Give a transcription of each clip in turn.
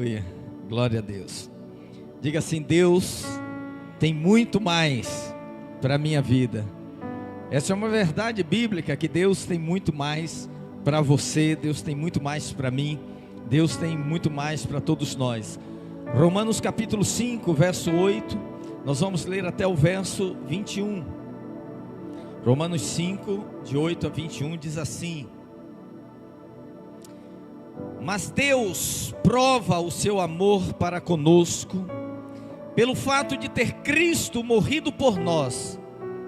Aleluia. Glória a Deus. Diga assim: Deus tem muito mais para a minha vida. Essa é uma verdade bíblica, que Deus tem muito mais para você, Deus tem muito mais para mim, Deus tem muito mais para todos nós. Romanos capítulo 5, verso 8, nós vamos ler até o verso 21. Romanos 5, de 8 a 21, diz assim: mas Deus prova o seu amor para conosco, pelo fato de ter Cristo morrido por nós,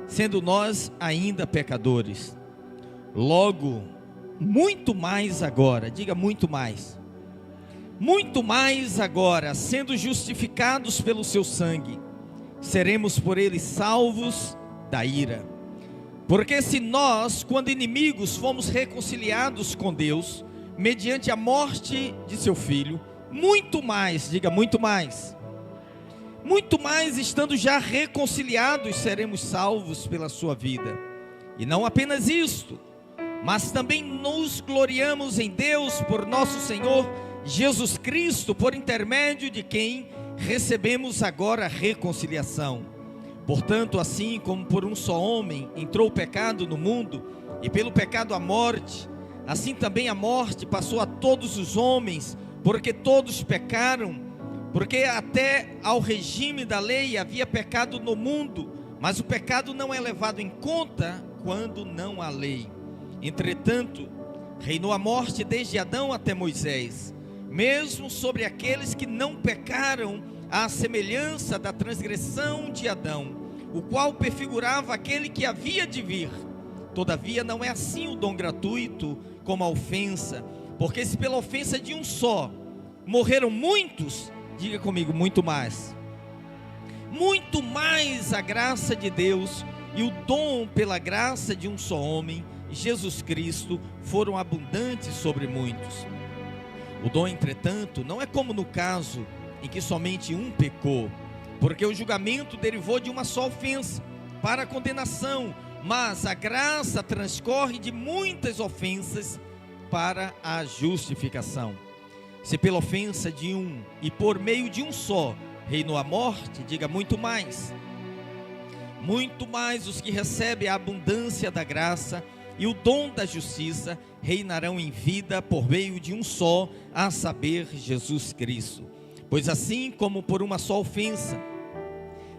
sendo nós ainda pecadores. Logo, muito mais agora, diga muito mais agora, sendo justificados pelo seu sangue, seremos por ele salvos da ira. Porque se nós, quando inimigos, fomos reconciliados com Deus, mediante a morte de seu Filho, muito mais, diga muito mais, estando já reconciliados, seremos salvos pela sua vida. E não apenas isto, mas também nos gloriamos em Deus por nosso Senhor Jesus Cristo, por intermédio de quem recebemos agora a reconciliação. Portanto, assim como por um só homem entrou o pecado no mundo, e pelo pecado a morte, assim também a morte passou a todos os homens, porque todos pecaram. Porque até ao regime da lei havia pecado no mundo, mas o pecado não é levado em conta quando não há lei. Entretanto, reinou a morte desde Adão até Moisés, mesmo sobre aqueles que não pecaram, à semelhança da transgressão de Adão, o qual prefigurava aquele que havia de vir. Todavia não é assim o dom gratuito como a ofensa, porque se pela ofensa de um só morreram muitos, diga comigo, muito mais a graça de Deus e o dom pela graça de um só homem, Jesus Cristo, foram abundantes sobre muitos. O dom, entretanto, não é como no caso em que somente um pecou, porque o julgamento derivou de uma só ofensa para a condenação, mas a graça transcorre de muitas ofensas para a justificação. Se pela ofensa de um e por meio de um só reinou a morte, diga muito mais os que recebem a abundância da graça e o dom da justiça reinarão em vida por meio de um só, a saber, Jesus Cristo. Pois assim como por uma só ofensa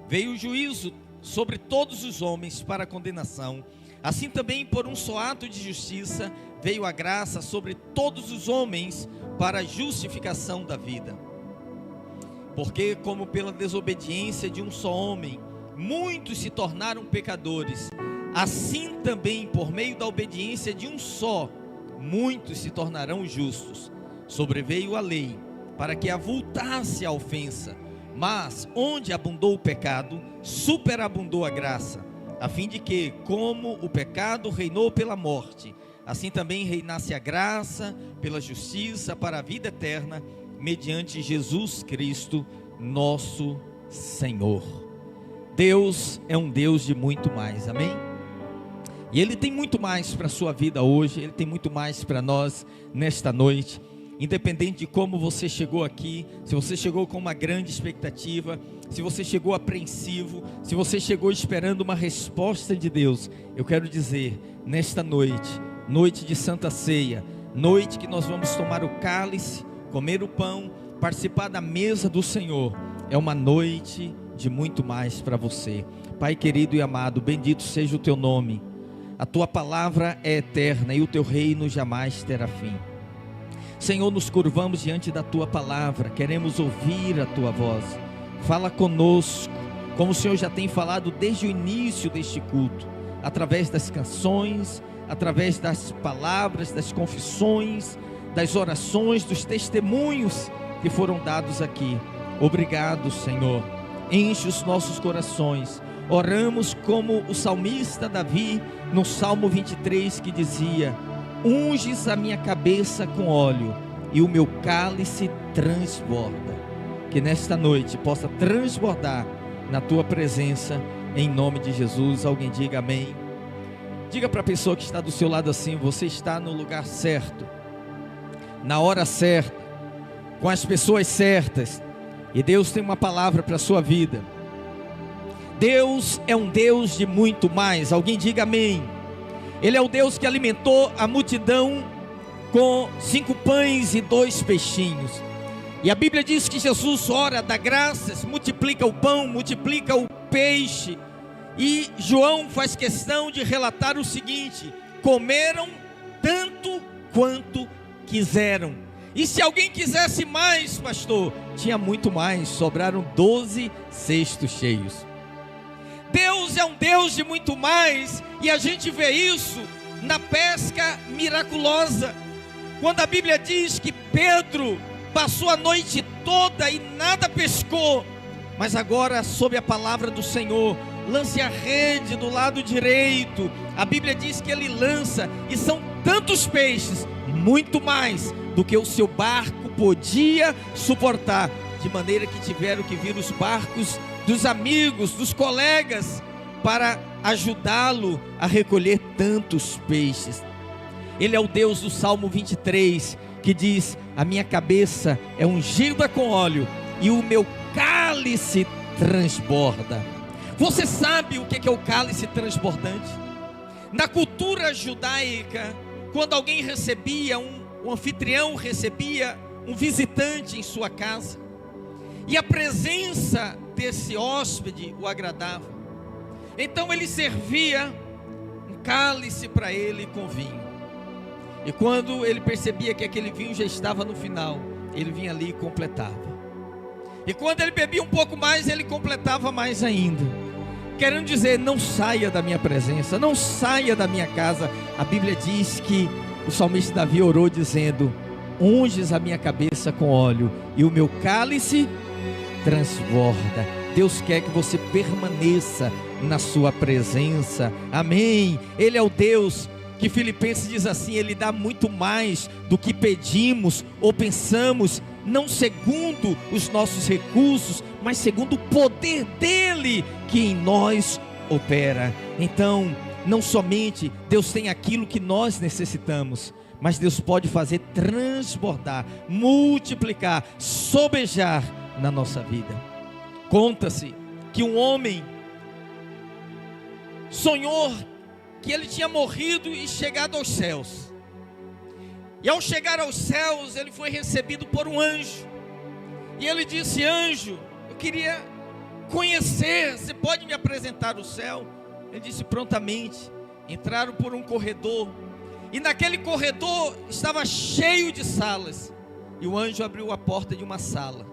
veio o juízo sobre todos os homens para a condenação, assim também por um só ato de justiça veio a graça sobre todos os homens para a justificação da vida. Porque como pela desobediência de um só homem muitos se tornaram pecadores, assim também por meio da obediência de um só muitos se tornarão justos. Sobreveio a lei para que avultasse a ofensa, mas onde abundou o pecado, superabundou a graça, a fim de que, como o pecado reinou pela morte, assim também reinasse a graça pela justiça para a vida eterna, mediante Jesus Cristo, nosso Senhor. Deus é um Deus de muito mais, amém? E Ele tem muito mais para a sua vida hoje, Ele tem muito mais para nós nesta noite. Independente de como você chegou aqui, se você chegou com uma grande expectativa, se você chegou apreensivo, se você chegou esperando uma resposta de Deus, eu quero dizer, nesta noite, noite de Santa Ceia, noite que nós vamos tomar o cálice, comer o pão, participar da mesa do Senhor, é uma noite de muito mais para você. Pai querido e amado, bendito seja o teu nome, a tua palavra é eterna e o teu reino jamais terá fim. Senhor, nos curvamos diante da tua palavra, queremos ouvir a tua voz. Fala conosco, como o Senhor já tem falado desde o início deste culto, através das canções, através das palavras, das confissões, das orações, dos testemunhos que foram dados aqui. Obrigado, Senhor. Enche os nossos corações. Oramos como o salmista Davi, no Salmo 23, que dizia: unges a minha cabeça com óleo e o meu cálice transborda. Que nesta noite possa transbordar na tua presença, em nome de Jesus. Alguém diga amém. Diga para a pessoa que está do seu lado assim: você está no lugar certo, na hora certa, com as pessoas certas. E Deus tem uma palavra para a sua vida. Deus é um Deus de muito mais. Alguém diga amém. Ele é o Deus que alimentou a multidão com 5 pães e 2 peixinhos. E a Bíblia diz que Jesus ora, dá graças, multiplica o pão, multiplica o peixe. E João faz questão de relatar o seguinte: comeram tanto quanto quiseram. E se alguém quisesse mais, pastor, tinha muito mais, sobraram 12 cestos cheios. Deus é um Deus de muito mais, e a gente vê isso na pesca miraculosa, quando a Bíblia diz que Pedro passou a noite toda e nada pescou, mas agora, sob a palavra do Senhor, lance a rede do lado direito. A Bíblia diz que ele lança, e são tantos peixes, muito mais do que o seu barco podia suportar, de maneira que tiveram que vir os barcos dos amigos, dos colegas, para ajudá-lo a recolher tantos peixes. Ele é o Deus do Salmo 23, que diz: a minha cabeça é ungida com óleo, e o meu cálice transborda. Você sabe o que é o cálice transbordante? Na cultura judaica, quando alguém recebia, um anfitrião recebia um visitante em sua casa, e a presença desse hóspede o agradava, então ele servia um cálice para ele com vinho. E quando ele percebia que aquele vinho já estava no final, ele vinha ali e completava. E quando ele bebia um pouco mais, ele completava mais ainda, querendo dizer: não saia da minha presença, não saia da minha casa. A Bíblia diz que o salmista Davi orou dizendo: unges a minha cabeça com óleo, e o meu cálice transborda. Deus quer que você permaneça na sua presença, amém? Ele é o Deus que Filipenses diz assim: Ele dá muito mais do que pedimos ou pensamos, não segundo os nossos recursos, mas segundo o poder dEle que em nós opera. Então, não somente Deus tem aquilo que nós necessitamos, mas Deus pode fazer transbordar, multiplicar, sobejar na nossa vida. Conta-se que um homem sonhou que ele tinha morrido e chegado aos céus. E ao chegar aos céus, ele foi recebido por um anjo. E ele disse: anjo, eu queria conhecer, você pode me apresentar o céu? Ele disse: prontamente. Entraram por um corredor, e naquele corredor estava cheio de salas. E o anjo abriu a porta de uma sala,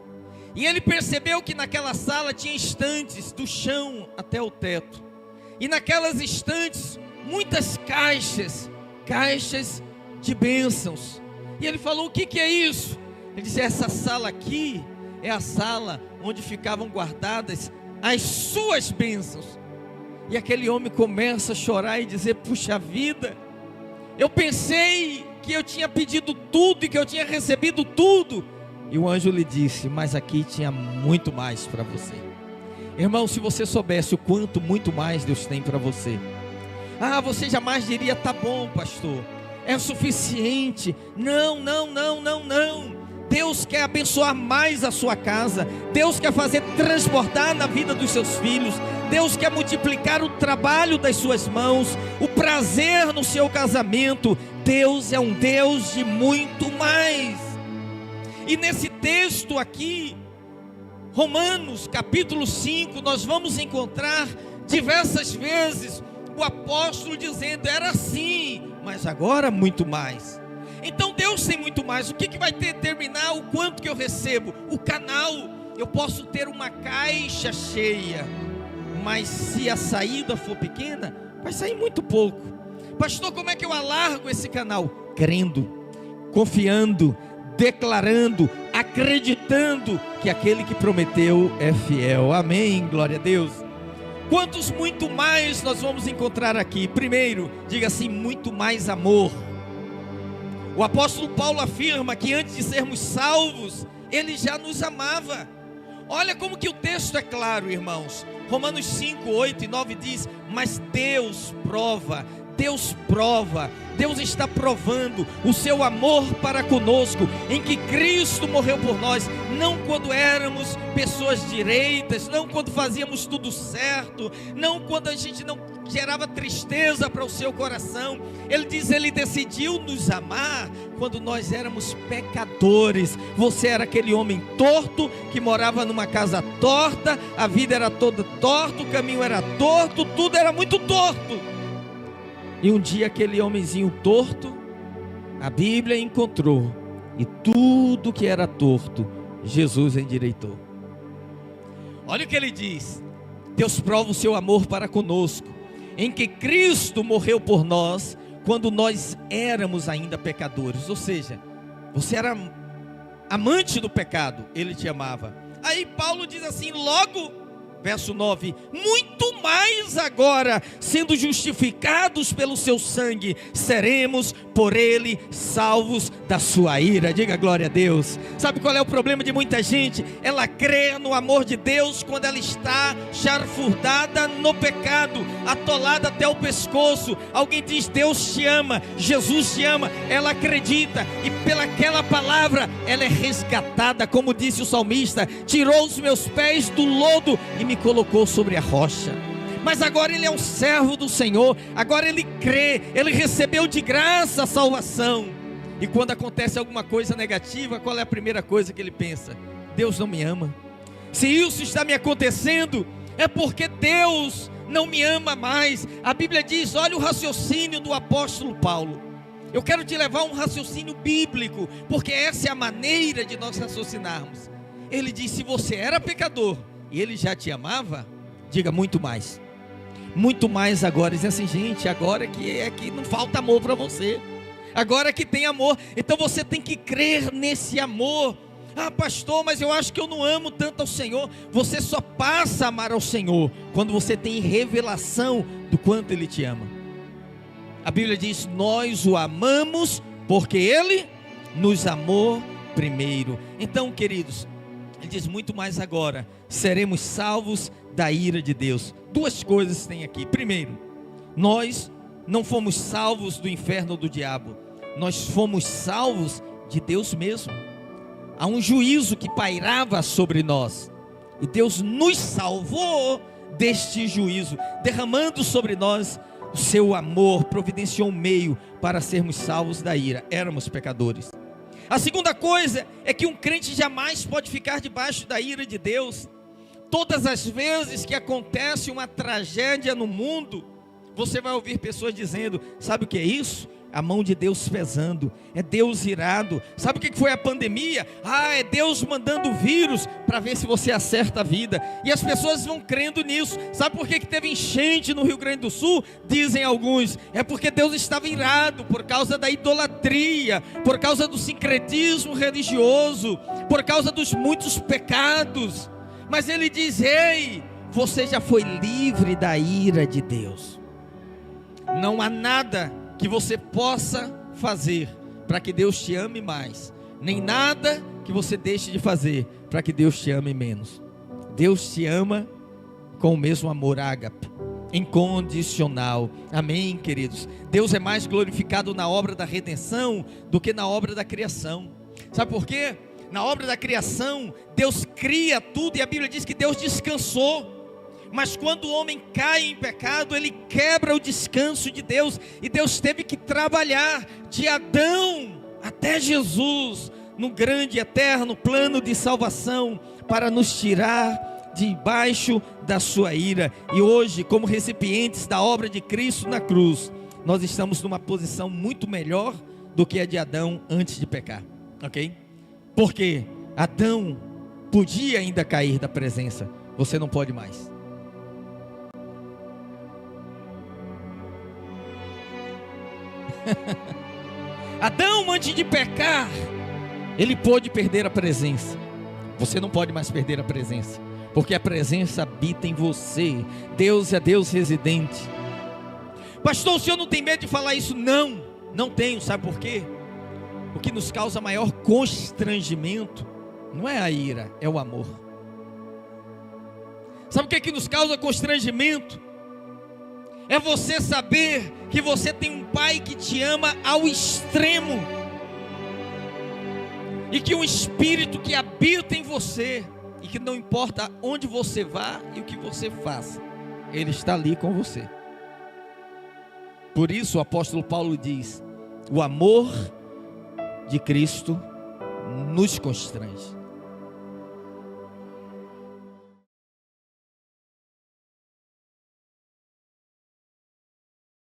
e ele percebeu que naquela sala tinha estantes, do chão até o teto. E naquelas estantes, muitas caixas de bênçãos. E ele falou: o que é isso? Ele disse: essa sala aqui é a sala onde ficavam guardadas as suas bênçãos. E aquele homem começa a chorar e dizer: puxa vida, eu pensei que eu tinha pedido tudo e que eu tinha recebido tudo. E o anjo lhe disse: mas aqui tinha muito mais para você. Irmão, se você soubesse o quanto muito mais Deus tem para você, você jamais diria: tá bom, pastor, é o suficiente. Não. Deus quer abençoar mais a sua casa. Deus quer fazer transbordar na vida dos seus filhos. Deus quer multiplicar o trabalho das suas mãos, o prazer no seu casamento. Deus é um Deus de muito mais. E nesse texto aqui, Romanos capítulo 5, nós vamos encontrar diversas vezes o apóstolo dizendo: era assim, mas agora muito mais. Então Deus tem muito mais. O que vai determinar o quanto que eu recebo? O canal. Eu posso ter uma caixa cheia, mas se a saída for pequena, vai sair muito pouco. Pastor, como é que eu alargo esse canal? Crendo, confiando, declarando, acreditando que aquele que prometeu é fiel. Amém, glória a Deus. Quantos muito mais nós vamos encontrar aqui? Primeiro, diga assim: muito mais amor. O apóstolo Paulo afirma que antes de sermos salvos, ele já nos amava. Olha como que o texto é claro, irmãos. Romanos 5, 8 e 9 diz: mas Deus prova, Deus prova, Deus está provando o seu amor para conosco, em que Cristo morreu por nós, não quando éramos pessoas direitas, não quando fazíamos tudo certo, não quando a gente não gerava tristeza para o seu coração. Ele diz, ele decidiu nos amar quando nós éramos pecadores. Você era aquele homem torto, que morava numa casa torta, a vida era toda torta, o caminho era torto, tudo era muito torto. E um dia aquele homenzinho torto, a Bíblia encontrou, e tudo que era torto, Jesus endireitou. Olha o que ele diz: Deus prova o seu amor para conosco, em que Cristo morreu por nós, quando nós éramos ainda pecadores. Ou seja, você era amante do pecado, Ele te amava. Aí Paulo diz assim, logo, verso 9, muito mais agora, sendo justificados pelo seu sangue, seremos por ele salvos da sua ira. Diga glória a Deus. Sabe qual é o problema de muita gente? Ela crê no amor de Deus quando ela está chafurdada no pecado, atolada até o pescoço. Alguém diz, Deus te ama, Jesus te ama, ela acredita, e pelaquela palavra ela é resgatada, como disse o salmista, tirou os meus pés do lodo e me colocou sobre a rocha. Mas agora ele é um servo do Senhor, agora ele crê, ele recebeu de graça a salvação. E quando acontece alguma coisa negativa, qual é a primeira coisa que ele pensa? Deus não me ama. Se isso está me acontecendo, é porque Deus não me ama mais. A Bíblia diz, olha o raciocínio do apóstolo Paulo. Eu quero te levar a um raciocínio bíblico, porque essa é a maneira de nós raciocinarmos. Ele diz, se você era pecador e ele já te amava, diga muito mais. Muito mais agora. Diz assim, gente, agora que não falta amor para você, agora que tem amor, então você tem que crer nesse amor. Ah, pastor, mas eu acho que eu não amo tanto ao Senhor. Você só passa a amar ao Senhor quando você tem revelação do quanto Ele te ama. A Bíblia diz, nós o amamos porque Ele nos amou primeiro. Então, queridos, Ele diz, muito mais agora, seremos salvos da ira de Deus. Duas coisas tem aqui. Primeiro, nós não fomos salvos do inferno ou do diabo, nós fomos salvos de Deus mesmo. Há um juízo que pairava sobre nós, e Deus nos salvou deste juízo, derramando sobre nós o seu amor, providenciou um meio para sermos salvos da ira. Éramos pecadores. A segunda coisa é que um crente jamais pode ficar debaixo da ira de Deus. Todas as vezes que acontece uma tragédia no mundo, você vai ouvir pessoas dizendo, sabe o que é isso? A mão de Deus pesando, é Deus irado. Sabe o que foi a pandemia? É Deus mandando vírus para ver se você acerta a vida. E as pessoas vão crendo nisso. Sabe por que teve enchente no Rio Grande do Sul? Dizem alguns, é porque Deus estava irado por causa da idolatria, por causa do sincretismo religioso, por causa dos muitos pecados. Mas Ele diz, ei, você já foi livre da ira de Deus. Não há nada que você possa fazer para que Deus te ame mais, nem nada que você deixe de fazer para que Deus te ame menos. Deus te ama com o mesmo amor ágape, incondicional. Amém, queridos? Deus é mais glorificado na obra da redenção do que na obra da criação. Sabe por quê? Na obra da criação, Deus cria tudo e a Bíblia diz que Deus descansou. Mas quando o homem cai em pecado, ele quebra o descanso de Deus. E Deus teve que trabalhar de Adão até Jesus, no grande e eterno plano de salvação, para nos tirar debaixo da sua ira. E hoje, como recipientes da obra de Cristo na cruz, nós estamos numa posição muito melhor do que a de Adão antes de pecar, ok? Porque Adão podia ainda cair da presença, você não pode mais. Adão, antes de pecar, ele pôde perder a presença. Você não pode mais perder a presença, porque a presença habita em você. Deus é Deus residente. Pastor, o senhor não tem medo de falar isso? Não, não tenho. Sabe por quê? O que nos causa maior constrangimento não é a ira, é o amor. Sabe o que nos causa constrangimento? É você saber que você tem um Pai que te ama ao extremo. E que um Espírito que habita em você, e que não importa onde você vá e o que você faça, Ele está ali com você. Por isso o apóstolo Paulo diz: o amor de Cristo nos constrange.